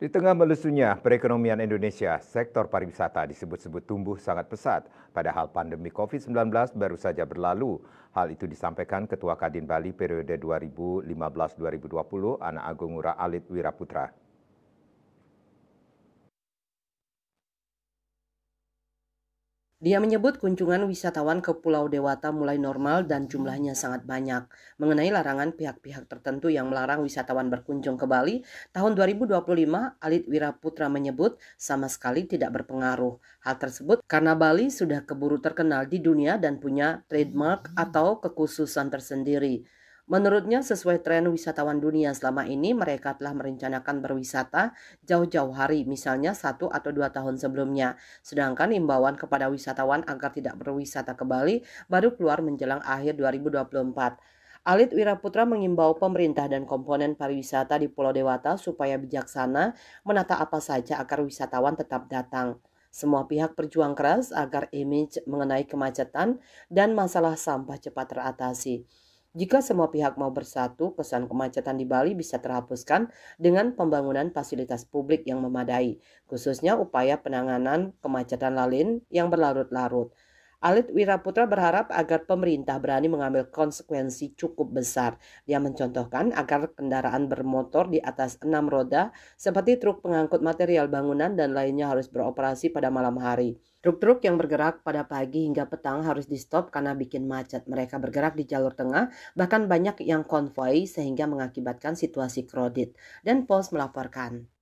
Di tengah melusunya perekonomian Indonesia, sektor pariwisata disebut-sebut tumbuh sangat pesat. Padahal pandemi COVID-19 baru saja berlalu. Hal itu disampaikan Ketua Kadin Bali periode 2015-2020, Anak Agung Ngurah Alit Wiraputra. Dia menyebut kunjungan wisatawan ke Pulau Dewata mulai normal dan jumlahnya sangat banyak. Mengenai larangan pihak-pihak tertentu yang melarang wisatawan berkunjung ke Bali, tahun 2025, Alit Wiraputra menyebut sama sekali tidak berpengaruh. Hal tersebut karena Bali sudah keburu terkenal di dunia dan punya trademark atau kekhususan tersendiri. Menurutnya, sesuai tren wisatawan dunia selama ini, mereka telah merencanakan berwisata jauh-jauh hari, misalnya 1 atau 2 tahun sebelumnya. Sedangkan imbauan kepada wisatawan agar tidak berwisata ke Bali baru keluar menjelang akhir 2024. Alit Wiraputra mengimbau pemerintah dan komponen pariwisata di Pulau Dewata supaya bijaksana menata apa saja agar wisatawan tetap datang. Semua pihak berjuang keras agar image mengenai kemacetan dan masalah sampah cepat teratasi. Jika semua pihak mau bersatu, kesan kemacetan di Bali bisa terhapuskan dengan pembangunan fasilitas publik yang memadai, khususnya upaya penanganan kemacetan lalin yang berlarut-larut. Alit Wiraputra berharap agar pemerintah berani mengambil konsekuensi cukup besar. Dia mencontohkan agar kendaraan bermotor di atas 6 roda seperti truk pengangkut material bangunan dan lainnya harus beroperasi pada malam hari. Truk-truk yang bergerak pada pagi hingga petang harus di-stop karena bikin macet. Mereka bergerak di jalur tengah, bahkan banyak yang konvoi sehingga mengakibatkan situasi kredit. Dan Pos melaporkan.